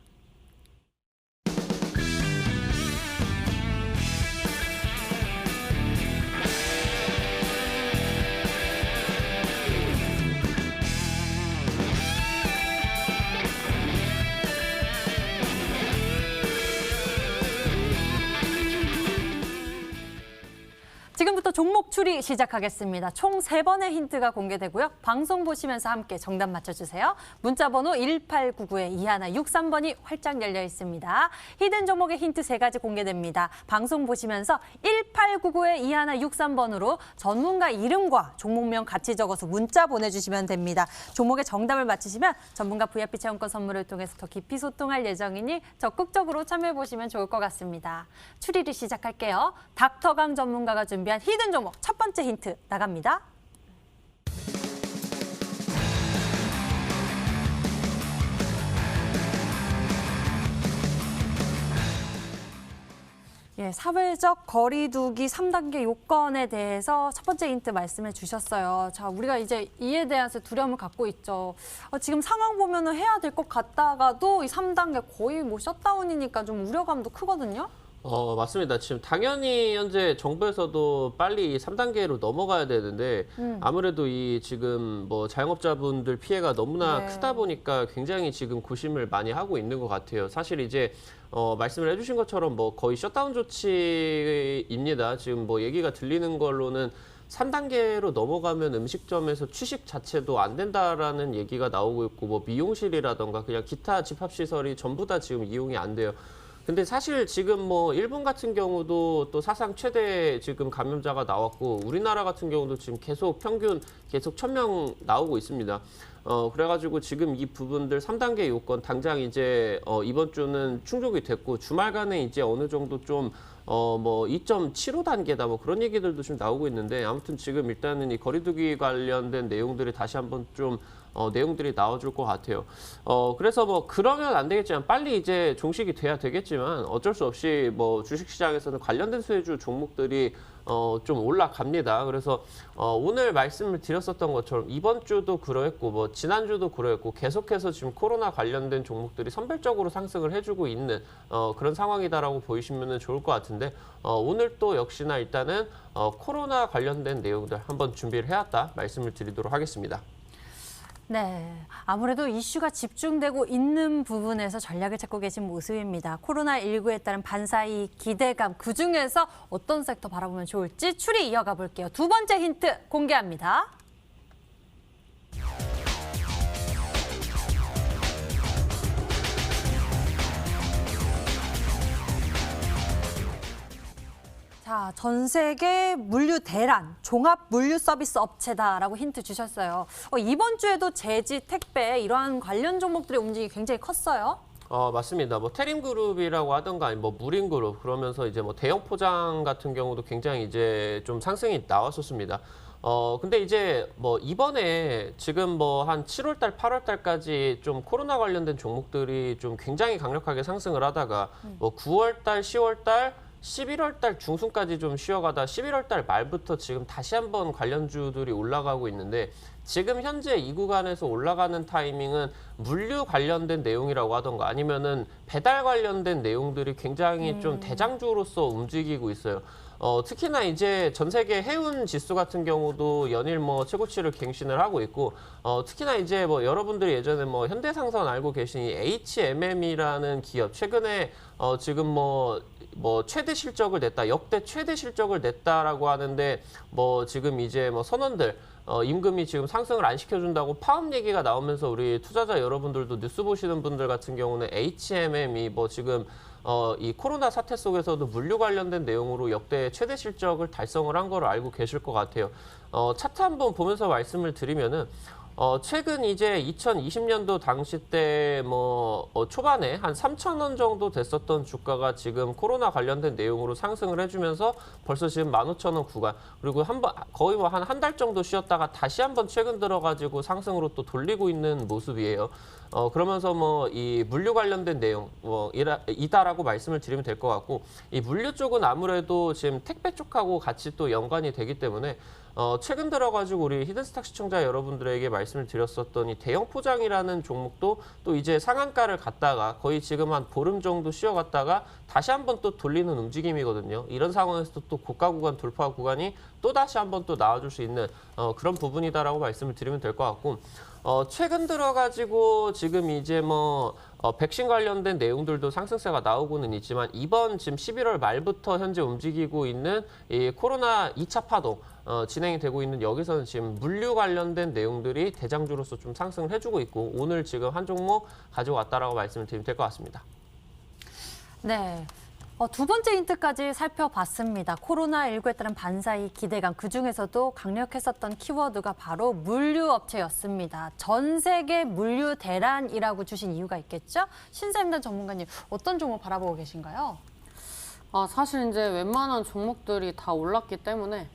지금부터 종목 추리 시작하겠습니다. 총 3번의 힌트가 공개되고요. 방송 보시면서 함께 정답 맞춰주세요. 문자번호 1899-2163번이 활짝 열려 있습니다. 히든 종목의 힌트 3가지 공개됩니다. 방송 보시면서 1899-2163번으로 전문가 이름과 종목명 같이 적어서 문자 보내주시면 됩니다. 종목의 정답을 맞히시면 전문가 VIP 체험권 선물을 통해서 더 깊이 소통할 예정이니 적극적으로 참여해보시면 좋을 것 같습니다. 추리를 시작할게요. 닥터강 전문가가 준비한 히든 종목 첫 번째 힌트 나갑니다. 예, 사회적 거리두기 3단계 요건에 대해서 첫 번째 힌트 말씀해 주셨어요. 자, 우리가 이제 이에 대해서 두려움을 갖고 있죠. 지금 상황 보면은 해야 될 것 같다가도 이 3단계 거의 뭐 셧다운이니까 좀 우려감도 크거든요. 맞습니다. 지금 당연히 현재 정부에서도 빨리 3단계로 넘어가야 되는데 아무래도 이 지금 뭐 자영업자분들 피해가 너무나 네. 크다 보니까 굉장히 지금 고심을 많이 하고 있는 것 같아요. 사실 이제 말씀을 해주신 것처럼 뭐 거의 셧다운 조치입니다. 지금 뭐 얘기가 들리는 걸로는 3단계로 넘어가면 음식점에서 취식 자체도 안 된다라는 얘기가 나오고 있고 뭐 미용실이라던가 그냥 기타 집합시설이 전부 다 지금 이용이 안 돼요. 근데 사실 지금 뭐 일본 같은 경우도 또 사상 최대 지금 감염자가 나왔고 우리나라 같은 경우도 지금 계속 평균 계속 1,000명 나오고 있습니다. 그래가지고 지금 이 부분들 3단계 요건 당장 이제 이번 주는 충족이 됐고 주말간에 이제 어느 정도 좀 뭐 2.75단계다 뭐 그런 얘기들도 좀 나오고 있는데 아무튼 지금 일단은 이 거리두기 관련된 내용들이 다시 한번 좀 내용들이 나와줄 것 같아요. 그래서 뭐 그러면 안 되겠지만 빨리 이제 종식이 돼야 되겠지만 어쩔 수 없이 뭐 주식시장에서는 관련된 수혜주 종목들이 좀 올라갑니다. 그래서 오늘 말씀을 드렸었던 것처럼 이번 주도 그러했고 뭐 지난주도 그러했고 계속해서 지금 코로나 관련된 종목들이 선별적으로 상승을 해주고 있는 그런 상황이다라고 보이시면 좋을 것 같은데 오늘 또 역시나 일단은 코로나 관련된 내용들 한번 준비를 해왔다 말씀을 드리도록 하겠습니다. 네, 아무래도 이슈가 집중되고 있는 부분에서 전략을 찾고 계신 모습입니다. 코로나19에 따른 반사이 기대감, 그중에서 어떤 섹터 바라보면 좋을지 추리 이어가 볼게요. 두 번째 힌트 공개합니다. 자, 전 세계 물류 대란, 종합 물류 서비스 업체다라고 힌트 주셨어요. 이번 주에도 제지, 택배 이러한 관련 종목들의 움직임이 굉장히 컸어요. 맞습니다. 뭐 테림그룹이라고 하던가 아니 뭐 무림그룹 그러면서 이제 뭐 대형 포장 같은 경우도 굉장히 이제 좀 상승이 나왔었습니다. 근데 이제 뭐 이번에 지금 뭐 한 7월 달, 8월 달까지 좀 코로나 관련된 종목들이 좀 굉장히 강력하게 상승을 하다가 뭐 9월 달, 10월 달 11월 달 중순까지 좀 쉬어가다 11월 달 말부터 지금 다시 한번 관련주들이 올라가고 있는데 지금 현재 이 구간에서 올라가는 타이밍은 물류 관련된 내용이라고 하던가 아니면은 배달 관련된 내용들이 굉장히 좀 대장주로서 움직이고 있어요. 특히나 이제 전 세계 해운 지수 같은 경우도 연일 뭐 최고치를 갱신을 하고 있고, 특히나 이제 뭐 여러분들이 예전에 뭐 현대상선 알고 계신 이 HMM이라는 기업 최근에 지금 뭐 최대 실적을 냈다, 역대 최대 실적을 냈다라고 하는데 뭐 지금 이제 뭐 선원들 임금이 지금 상승을 안 시켜준다고 파업 얘기가 나오면서 우리 투자자 여러분들도 뉴스 보시는 분들 같은 경우는 HMM이 뭐 지금 이 코로나 사태 속에서도 물류 관련된 내용으로 역대 최대 실적을 달성을 한 거를 알고 계실 것 같아요. 차트 한번 보면서 말씀을 드리면은 최근 이제 2020년도 당시 때 뭐 초반에 한 3,000원 정도 됐었던 주가가 지금 코로나 관련된 내용으로 상승을 해주면서 벌써 지금 15,000원 구간, 그리고 한번 거의 뭐 한 달 정도 쉬었다가 다시 한번 최근 들어가지고 상승으로 또 돌리고 있는 모습이에요. 그러면서 뭐 이 물류 관련된 내용 이다라고 말씀을 드리면 될 것 같고, 이 물류 쪽은 아무래도 지금 택배 쪽하고 같이 또 연관이 되기 때문에 최근 들어가지고 우리 히든스탁 시청자 여러분들에게 말씀을 드렸었던 이 대형 포장이라는 종목도 또 이제 상한가를 갔다가 거의 지금 한 보름 정도 쉬어갔다가 다시 한번 또 돌리는 움직임이거든요. 이런 상황에서 또 고가 구간 돌파 구간이 또 다시 한번 또 나와줄 수 있는 그런 부분이다라고 말씀을 드리면 될 것 같고, 최근 들어가지고 지금 이제 뭐 백신 관련된 내용들도 상승세가 나오고는 있지만 이번 지금 11월 말부터 현재 움직이고 있는 이 코로나 2차 파동 진행이 되고 있는 여기서는 지금 물류 관련된 내용들이 대장주로서 좀 상승을 해주고 있고, 오늘 지금 한 종목 가지고 왔다라고 말씀을 드리면 될 것 같습니다. 네. 두 번째 힌트까지 살펴봤습니다. 코로나19에 따른 반사이 기대감, 그중에서도 강력했었던 키워드가 바로 물류업체였습니다. 전 세계 물류 대란이라고 주신 이유가 있겠죠? 신세임단 전문가님, 어떤 종목 바라보고 계신가요? 사실 이제 웬만한 종목들이 다 올랐기 때문에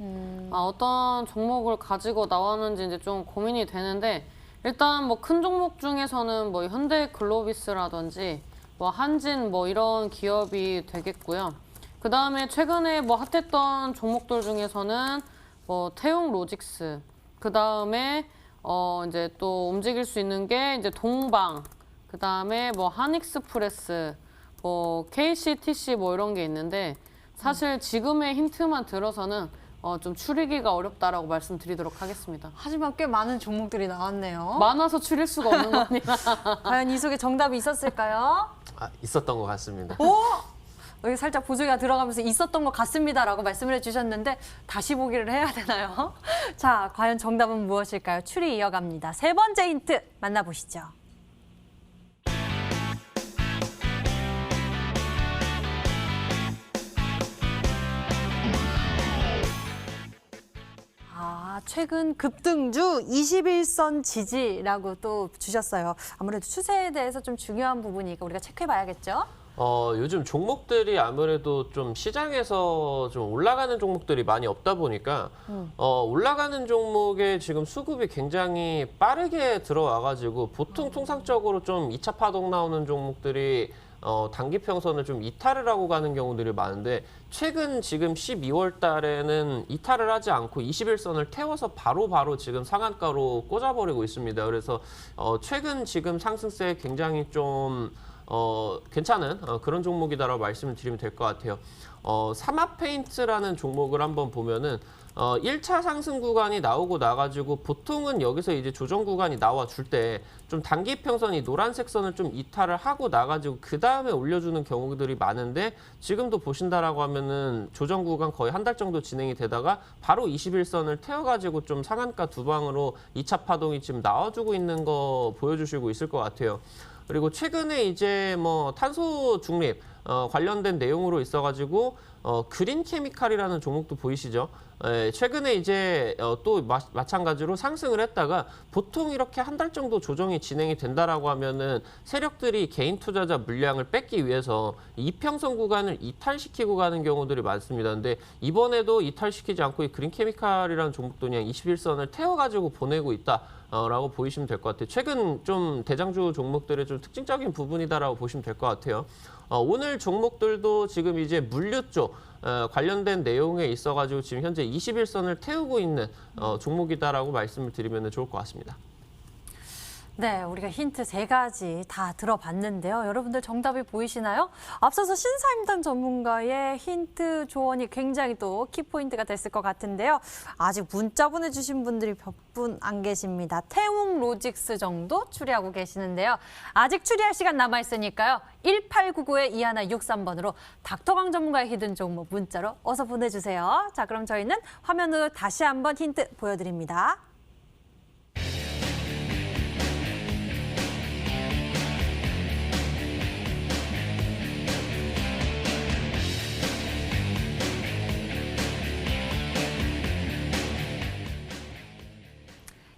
어떤 종목을 가지고 나왔는지 이제 좀 고민이 되는데, 일단 뭐 큰 종목 중에서는 뭐 현대글로비스라든지 뭐 한진 뭐 이런 기업이 되겠고요. 그 다음에 최근에 뭐 핫했던 종목들 중에서는 뭐 태용로직스, 그 다음에 이제 또 움직일 수 있는 게 이제 동방, 그 다음에 뭐 한익스프레스, 뭐 KCTC 뭐 이런 게 있는데, 사실 지금의 힌트만 들어서는 좀 추리기가 어렵다라고 말씀드리도록 하겠습니다. 하지만 꽤 많은 종목들이 나왔네요. 많아서 추릴 수가 없는 겁니다. 과연 이 속에 정답이 있었을까요? 있었던 것 같습니다. 여기 살짝 보조개가 들어가면서 있었던 것 같습니다라고 말씀을 해주셨는데 다시 보기를 해야 되나요? 자, 과연 정답은 무엇일까요? 추리 이어갑니다. 세 번째 힌트 만나보시죠. 최근 급등주 21선 지지라고 또 주셨어요. 아무래도 추세에 대해서 좀 중요한 부분이니까 우리가 체크해봐야겠죠? 요즘 종목들이 아무래도 좀 시장에서 좀 올라가는 종목들이 많이 없다 보니까 올라가는 종목에 지금 수급이 굉장히 빠르게 들어와가지고 보통 통상적으로 좀 2차 파동 나오는 종목들이 단기 평선을 좀 이탈을 하고 가는 경우들이 많은데 최근 지금 12월 달에는 이탈을 하지 않고 21선을 태워서 바로 지금 상한가로 꽂아버리고 있습니다. 그래서 최근 지금 상승세 굉장히 좀 괜찮은 그런 종목이다라고 말씀을 드리면 될 것 같아요. 사마페인트라는 종목을 한번 보면은 1차 상승 구간이 나오고 나가지고 보통은 여기서 이제 조정 구간이 나와 줄 때 좀 단기 평선이 노란색 선을 좀 이탈을 하고 나가지고 그 다음에 올려주는 경우들이 많은데 지금도 보신다라고 하면은 조정 구간 거의 한 달 정도 진행이 되다가 바로 21선을 태워가지고 좀 상한가 두 방으로 2차 파동이 지금 나와주고 있는 거 보여주시고 있을 것 같아요. 그리고 최근에 이제 뭐 탄소 중립 관련된 내용으로 있어가지고 그린 케미칼이라는 종목도 보이시죠? 최근에 이제 또 마찬가지로 상승을 했다가 보통 이렇게 한 달 정도 조정이 진행이 된다라고 하면은 세력들이 개인 투자자 물량을 뺏기 위해서 이평선 구간을 이탈시키고 가는 경우들이 많습니다. 근데 이번에도 이탈시키지 않고 이 그린 케미칼이라는 종목도 그냥 21선을 태워가지고 보내고 있다. 라고 보시면 될 것 같아요. 최근 좀 대장주 종목들의 좀 특징적인 부분이다라고 보시면 될 것 같아요. 오늘 종목들도 지금 이제 물류 쪽 관련된 내용에 있어가지고 지금 현재 21선을 태우고 있는 종목이다라고 말씀을 드리면 좋을 것 같습니다. 네, 우리가 힌트 3가지 다 들어봤는데요. 여러분들 정답이 보이시나요? 앞서서 신사임당 전문가의 힌트 조언이 굉장히 또 키포인트가 됐을 것 같은데요. 아직 문자 보내주신 분들이 몇 분 안 계십니다. 태웅 로직스 정도 추리하고 계시는데요. 아직 추리할 시간 남아있으니까요. 1899-2163번으로 닥터강 전문가의 히든 종목 문자로 어서 보내주세요. 자, 그럼 저희는 화면으로 다시 한번 힌트 보여드립니다.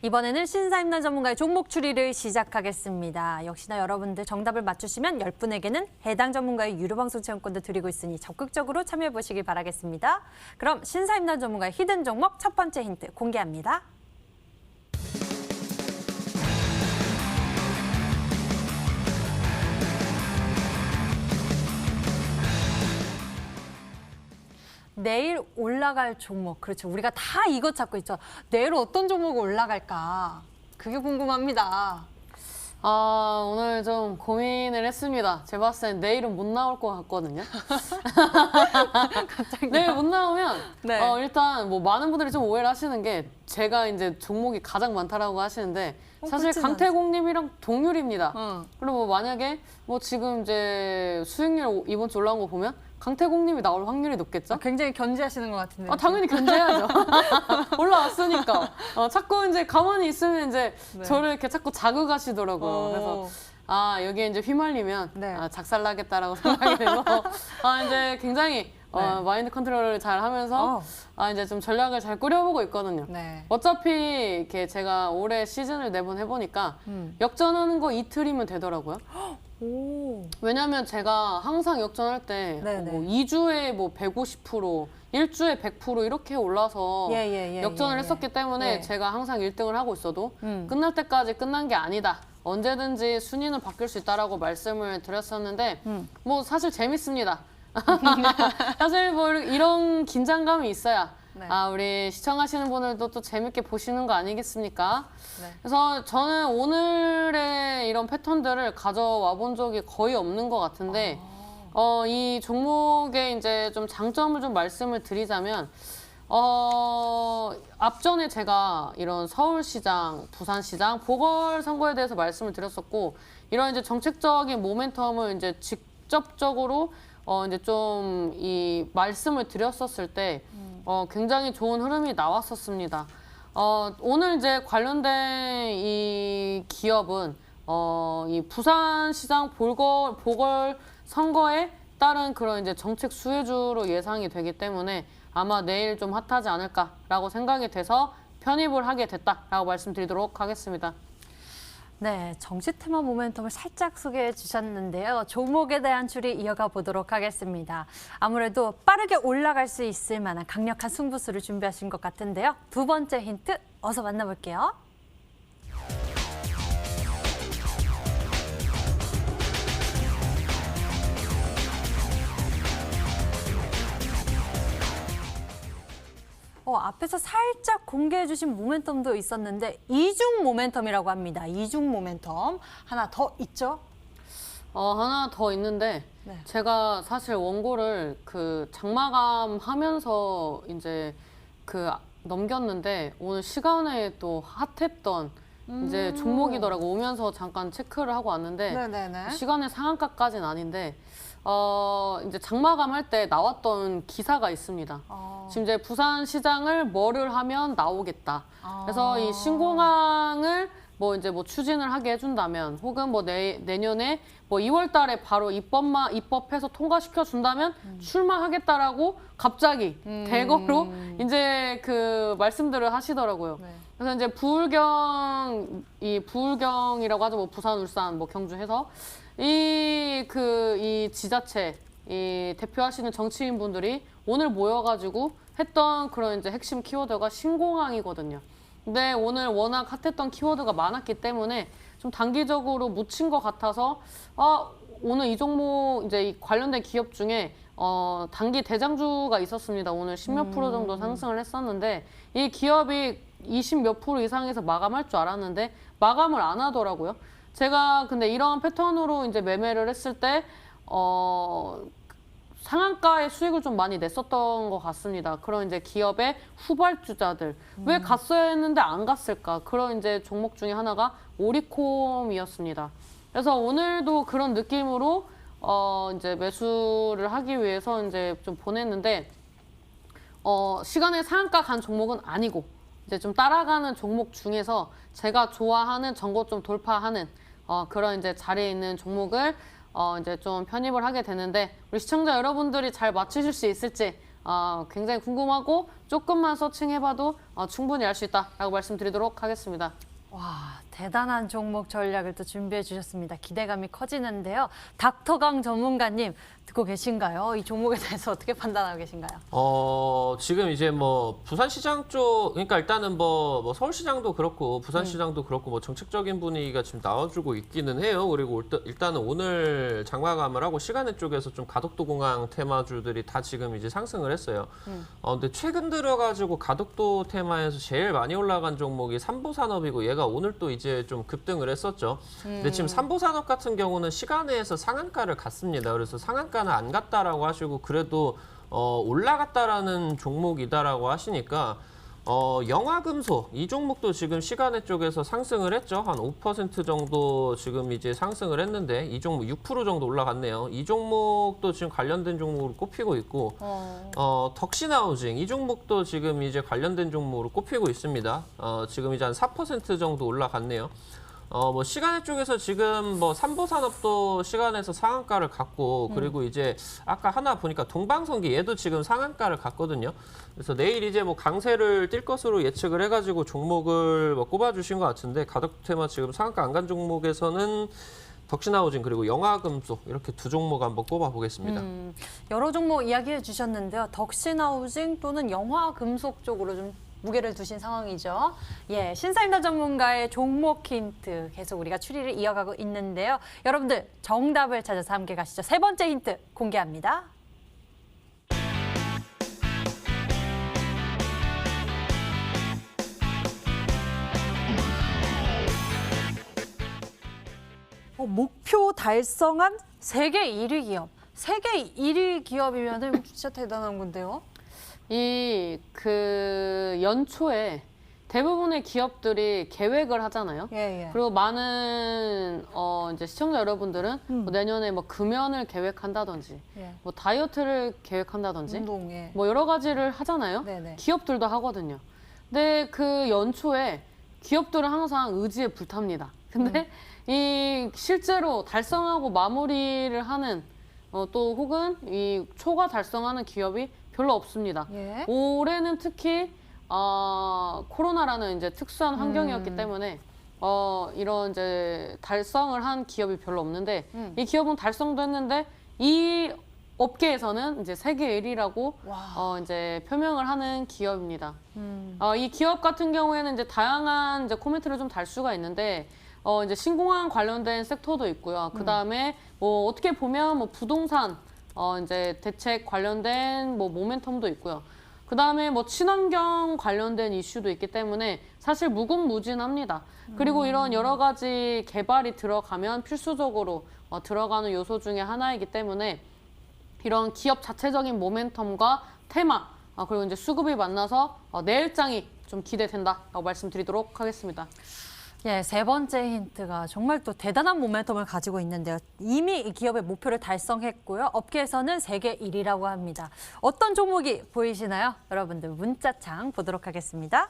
이번에는 신사임당 전문가의 종목 추리를 시작하겠습니다. 역시나 여러분들 정답을 맞추시면 10분에게는 해당 전문가의 유료 방송 체험권도 드리고 있으니 적극적으로 참여해 보시길 바라겠습니다. 그럼 신사임당 전문가의 히든 종목 첫 번째 힌트 공개합니다. 내일 올라갈 종목. 그렇죠. 우리가 다 이거 찾고 있죠. 내일 어떤 종목이 올라갈까? 그게 궁금합니다. 오늘 좀 고민을 했습니다. 제가 봤을 땐 내일은 못 나올 것 같거든요. 내일 못 나오면 네. 일단 뭐 많은 분들이 좀 오해를 하시는 게 제가 이제 종목이 가장 많다라고 하시는데 사실 그렇진 강태공님이랑 동률입니다. 그리고 뭐 만약에 뭐 지금 이제 수익률 이번 주 올라온 거 보면 강태공님이 나올 확률이 높겠죠? 굉장히 견제하시는 것 같은데. 당연히 견제해야죠. 올라왔으니까. 자꾸 이제 가만히 있으면 이제 네. 저를 이렇게 자꾸 자극하시더라고요. 그래서 여기에 이제 휘말리면 네. 작살나겠다라고 생각이 되고 이제 굉장히 마인드 컨트롤을 잘 하면서 이제 좀 전략을 잘 꾸려보고 있거든요. 네. 어차피 이렇게 제가 올해 시즌을 4번 해보니까 역전하는 거 이틀이면 되더라고요. 오. 왜냐면 제가 항상 역전할 때 네네. 뭐 2주에 뭐 150%, 1주에 100% 이렇게 올라서 역전을 했었기 때문에 제가 항상 1등을 하고 있어도 끝날 때까지 끝난 게 아니다. 언제든지 순위는 바뀔 수 있다라고 말씀을 드렸었는데 뭐 사실 재밌습니다. 사실 뭐 이런 긴장감이 있어야 우리 시청하시는 분들도 또 재밌게 보시는 거 아니겠습니까? 네. 그래서 저는 오늘의 이런 패턴들을 가져와 본 적이 거의 없는 것 같은데 이 종목의 이제 좀 장점을 좀 말씀을 드리자면 앞전에 제가 이런 서울시장, 부산시장, 보궐선거에 대해서 말씀을 드렸었고 이런 이제 정책적인 모멘텀을 이제 직접적으로 이제 좀 이 말씀을 드렸었을 때 굉장히 좋은 흐름이 나왔었습니다. 오늘 이제 관련된 이 기업은 이 부산시장 보궐선거에 따른 그런 이제 정책 수혜주로 예상이 되기 때문에 아마 내일 좀 핫하지 않을까라고 생각이 돼서 편입을 하게 됐다라고 말씀드리도록 하겠습니다. 네, 정치 테마 모멘텀을 살짝 소개해 주셨는데요. 종목에 대한 추리 이어가 보도록 하겠습니다. 아무래도 빠르게 올라갈 수 있을 만한 강력한 승부수를 준비하신 것 같은데요. 두 번째 힌트 어서 만나볼게요. 앞에서 살짝 공개해 주신 모멘텀도 있었는데 이중 모멘텀이라고 합니다. 이중 모멘텀. 하나 더 있죠? 하나 더 있는데 네. 제가 사실 원고를 그 장마감 하면서 이제 그 넘겼는데 오늘 시간에 또 핫했던 이제 종목이더라고. 오면서 잠깐 체크를 하고 왔는데 네네네. 시간의 상한가까지는 아닌데 이제 장마감 할 때 나왔던 기사가 있습니다. 지금 이제 부산 시장을 뭐를 하면 나오겠다. 그래서 이 신공항을 뭐 이제 뭐 추진을 하게 해준다면, 혹은 뭐 내년에 뭐 2월 달에 바로 입법해서 통과시켜 준다면 출마하겠다라고 갑자기 대거로 이제 그 말씀들을 하시더라고요. 네. 그래서 이제 부울경이라고 하죠. 뭐 부산, 울산, 뭐 경주 해서 이 지자체 이 대표하시는 정치인분들이 오늘 모여가지고 했던 그런 이제 핵심 키워드가 신공항이거든요. 근데 오늘 워낙 핫했던 키워드가 많았기 때문에 좀 단기적으로 묻힌 것 같아서 오늘 이 종목 이제 이 관련된 기업 중에 단기 대장주가 있었습니다. 오늘 10몇 프로 정도 상승을 했었는데 이 기업이 20몇 프로 이상에서 마감할 줄 알았는데 마감을 안 하더라고요. 제가 근데 이런 패턴으로 이제 매매를 했을 때 상한가의 수익을 좀 많이 냈었던 것 같습니다. 그런 이제 기업의 후발주자들 왜 갔어야 했는데 안 갔을까? 그런 이제 종목 중에 하나가 오리콤이었습니다. 그래서 오늘도 그런 느낌으로 이제 매수를 하기 위해서 이제 좀 보냈는데 시간에 상한가 간 종목은 아니고 이제 좀 따라가는 종목 중에서 제가 좋아하는 전고점 돌파하는 그런 이제 자리에 있는 종목을 이제 좀 편입을 하게 되는데 우리 시청자 여러분들이 잘 맞추실 수 있을지 굉장히 궁금하고 조금만 서칭해봐도 충분히 알 수 있다라고 말씀드리도록 하겠습니다. 와, 대단한 종목 전략을 또 준비해 주셨습니다. 기대감이 커지는데요. 닥터강 전문가님 듣고 계신가요? 이 종목에 대해서 어떻게 판단하고 계신가요? 지금 이제 뭐 부산시장 쪽, 그러니까 일단은 뭐 서울시장도 그렇고 부산시장도 그렇고 뭐 정책적인 분위기가 지금 나와주고 있기는 해요. 그리고 일단은 오늘 장마감을 하고 시간의 쪽에서 좀 가덕도 공항 테마주들이 다 지금 이제 상승을 했어요. 근데 최근 들어가지고 가덕도 테마에서 제일 많이 올라간 종목이 삼보산업이고 얘가 오늘 또 이제 좀 급등을 했었죠. 근데 지금 삼보산업 같은 경우는 시간에서 상한가를 갔습니다. 그래서 상한가는 안 갔다라고 하시고 그래도 올라갔다라는 종목이다라고 하시니까 영화금속 이 종목도 지금 시간의 쪽에서 상승을 했죠. 한 5% 정도 지금 이제 상승을 했는데 이 종목 6% 정도 올라갔네요. 이 종목도 지금 관련된 종목으로 꼽히고 있고 덕신하우징 이 종목도 지금 이제 관련된 종목으로 꼽히고 있습니다. 지금 이제 한 4% 정도 올라갔네요. 뭐 시간의 쪽에서 지금 뭐 삼보산업도 시간에서 상한가를 갔고 그리고 이제 아까 하나 보니까 동방성기 얘도 지금 상한가를 갔거든요. 그래서 내일 이제 뭐 강세를 띌 것으로 예측을 해가지고 종목을 뭐 꼽아주신 것 같은데 가덕테마 지금 상한가 안 간 종목에서는 덕신하우징 그리고 영화금속 이렇게 두 종목 한번 꼽아보겠습니다. 여러 종목 이야기해 주셨는데요. 덕신하우징 또는 영화금속 쪽으로 좀 무게를 두신 상황이죠. 예, 신사임당 전문가의 종목 힌트 계속 우리가 추리를 이어가고 있는데요. 여러분들 정답을 찾아서 함께 가시죠. 세 번째 힌트 공개합니다. 목표 달성한 세계 1위 기업. 세계 1위 기업이면 진짜 대단한 건데요. 그 연초에 대부분의 기업들이 계획을 하잖아요. 예. 그리고 많은 이제 시청자 여러분들은 뭐 내년에 뭐 금연을 계획한다든지, 예. 뭐 다이어트를 계획한다든지, 운동에. 뭐 여러 가지를 하잖아요. 네네. 기업들도 하거든요. 근데 그 연초에 기업들은 항상 의지에 불탑니다. 근데 이 실제로 달성하고 마무리를 하는 또 혹은 이 초과 달성하는 기업이 별로 없습니다. 예. 올해는 특히 코로나라는 이제 특수한 환경이었기 때문에 이런 이제 달성을 한 기업이 별로 없는데 이 기업은 달성도 했는데 이 업계에서는 이제 세계 1위라고 이제 표명을 하는 기업입니다. 이 기업 같은 경우에는 이제 다양한 이제 코멘트를 좀 달 수가 있는데 이제 신공항 관련된 섹터도 있고요. 그 다음에 뭐 어떻게 보면 뭐 부동산 이제 대책 관련된 뭐 모멘텀도 있고요. 그 다음에 뭐 친환경 관련된 이슈도 있기 때문에 사실 무궁무진합니다. 그리고 이런 여러 가지 개발이 들어가면 필수적으로 들어가는 요소 중에 하나이기 때문에 이런 기업 자체적인 모멘텀과 테마 그리고 이제 수급이 만나서 내일장이 좀 기대된다라고 말씀드리도록 하겠습니다. 예, 세 번째 힌트가 정말 또 대단한 모멘텀을 가지고 있는데요. 이미 이 기업의 목표를 달성했고요. 업계에서는 세계 1위라고 합니다. 어떤 종목이 보이시나요? 여러분들 문자창 보도록 하겠습니다.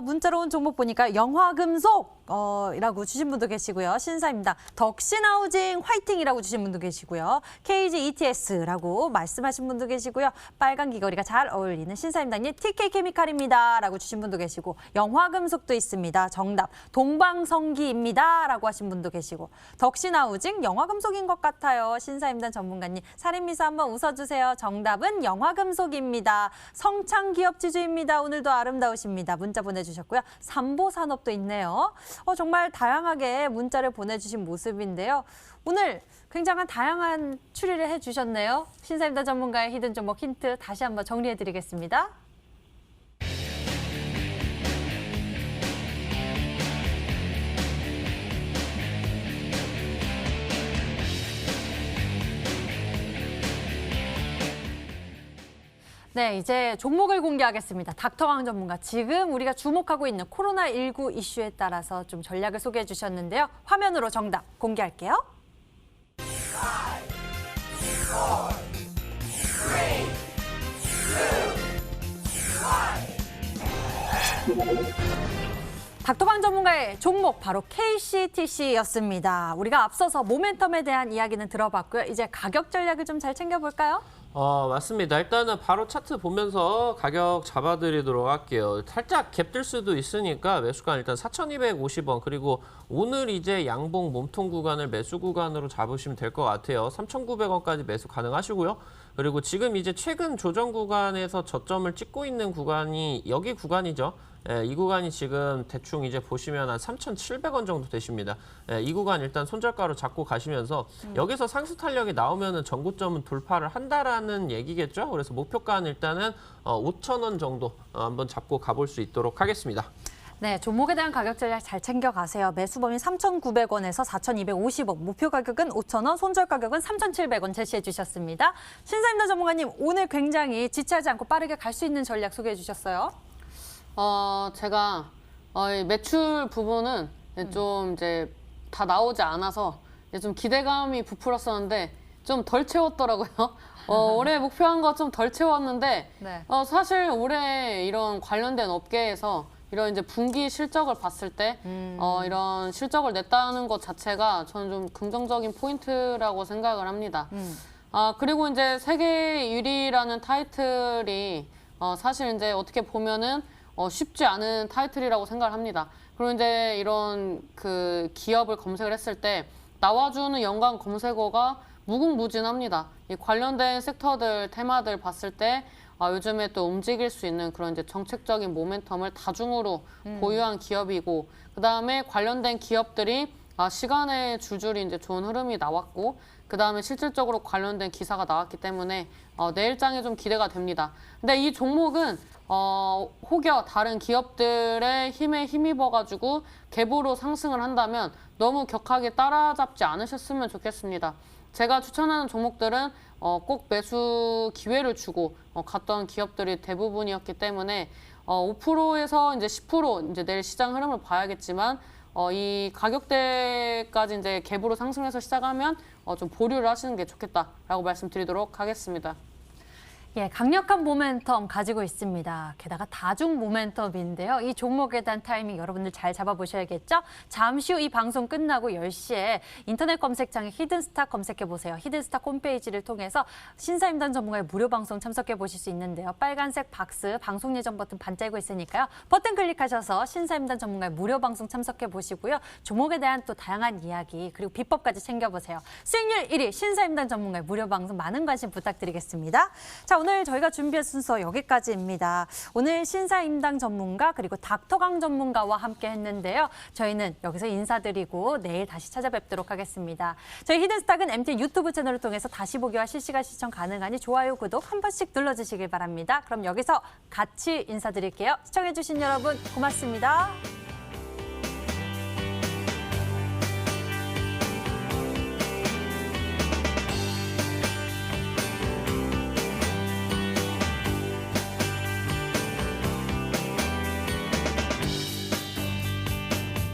문자로 온 종목 보니까 영화금속이라고 주신 분도 계시고요. 신사입니다. 덕신하우징 화이팅이라고 주신 분도 계시고요. KG ETS라고 말씀하신 분도 계시고요. 빨간 귀걸이가 잘 어울리는 신사임당님 TK케미칼입니다. 라고 주신 분도 계시고 영화금속도 있습니다. 정답 동방성기입니다. 라고 하신 분도 계시고 덕신하우징 영화금속인 것 같아요. 신사임당 전문가님 살인미소 한번 웃어주세요. 정답은 영화금속입니다. 성창기업지주입니다. 오늘도 아름다우십니다. 문자 보내주셨고요. 삼보산업도 있네요. 정말 다양하게 문자를 보내주신 모습인데요. 오늘 굉장한 다양한 추리를 해주셨네요. 신사임당 전문가의 히든 종목 힌트 다시 한번 정리해드리겠습니다. 네, 이제 종목을 공개하겠습니다. 닥터왕 전문가, 지금 우리가 주목하고 있는 코로나19 이슈에 따라서 좀 전략을 소개해 주셨는데요. 화면으로 정답 공개할게요. 닥터방 전문가의 종목 바로 KCTC였습니다. 우리가 앞서서 모멘텀에 대한 이야기는 들어봤고요. 이제 가격 전략을 좀 잘 챙겨볼까요? 맞습니다. 일단은 바로 차트 보면서 가격 잡아드리도록 할게요. 살짝 갭들 수도 있으니까 매수가 일단 4,250원 그리고 오늘 이제 양봉 몸통 구간을 매수 구간으로 잡으시면 될 것 같아요. 3,900원까지 매수 가능하시고요. 그리고 지금 이제 최근 조정 구간에서 저점을 찍고 있는 구간이 여기 구간이죠. 예, 이 구간이 지금 대충 이제 보시면 한 3,700원 정도 되십니다. 예, 이 구간 일단 손절가로 잡고 가시면서 여기서 상승 탄력이 나오면은 전고점은 돌파를 한다라는 얘기겠죠. 그래서 목표가는 일단은 5,000원 정도 한번 잡고 가볼 수 있도록 하겠습니다. 네, 종목에 대한 가격 전략 잘 챙겨가세요. 매수 범위 3,900원에서 4,250원, 목표 가격은 5,000원, 손절 가격은 3,700원 제시해 주셨습니다. 신사임당 전문가님, 오늘 굉장히 지체하지 않고 빠르게 갈 수 있는 전략 소개해 주셨어요. 제가 이 매출 부분은 좀 이제 다 나오지 않아서 이제 좀 기대감이 부풀었었는데 좀 덜 채웠더라고요. 올해 목표한 거 좀 덜 채웠는데 네. 사실 올해 이런 관련된 업계에서 이런 이제 분기 실적을 봤을 때 이런 실적을 냈다는 것 자체가 저는 좀 긍정적인 포인트라고 생각을 합니다. 그리고 이제 세계 1위라는 타이틀이 사실 이제 어떻게 보면은 쉽지 않은 타이틀이라고 생각을 합니다. 그리고 이제 이런 그 기업을 검색을 했을 때 나와주는 연관 검색어가 무궁무진합니다. 이 관련된 섹터들, 테마들 봤을 때 요즘에 또 움직일 수 있는 그런 이제 정책적인 모멘텀을 다중으로 보유한 기업이고, 그 다음에 관련된 기업들이 시간에 줄줄이 이제 좋은 흐름이 나왔고, 그 다음에 실질적으로 관련된 기사가 나왔기 때문에 내일장에 좀 기대가 됩니다. 근데 이 종목은 혹여 다른 기업들의 힘에 힘입어가지고 갭으로 상승을 한다면 너무 격하게 따라잡지 않으셨으면 좋겠습니다. 제가 추천하는 종목들은 꼭 매수 기회를 주고 갔던 기업들이 대부분이었기 때문에 5%에서 이제 10% 이제 내일 시장 흐름을 봐야겠지만 이 가격대까지 이제 갭으로 상승해서 시작하면 좀 보류를 하시는 게 좋겠다라고 말씀드리도록 하겠습니다. 예, 강력한 모멘텀 가지고 있습니다. 게다가 다중 모멘텀인데요. 이 종목에 대한 타이밍 여러분들 잘 잡아보셔야겠죠? 잠시 후 이 방송 끝나고 10시에 인터넷 검색창에 히든스탁 검색해보세요. 히든스탁 홈페이지를 통해서 신사임당 전문가의 무료 방송 참석해보실 수 있는데요. 빨간색 박스 방송 예정 버튼 반짝이고 있으니까요. 버튼 클릭하셔서 신사임당 전문가의 무료 방송 참석해보시고요. 종목에 대한 또 다양한 이야기 그리고 비법까지 챙겨보세요. 수익률 1위 신사임당 전문가의 무료 방송 많은 관심 부탁드리겠습니다. 자, 오늘 저희가 준비한 순서 여기까지입니다. 오늘 신사임당 전문가 그리고 닥터강 전문가와 함께 했는데요. 저희는 여기서 인사드리고 내일 다시 찾아뵙도록 하겠습니다. 저희 히든스탁은 MT 유튜브 채널을 통해서 다시 보기와 실시간 시청 가능하니 좋아요, 구독 한 번씩 눌러주시길 바랍니다. 그럼 여기서 같이 인사드릴게요. 시청해주신 여러분 고맙습니다.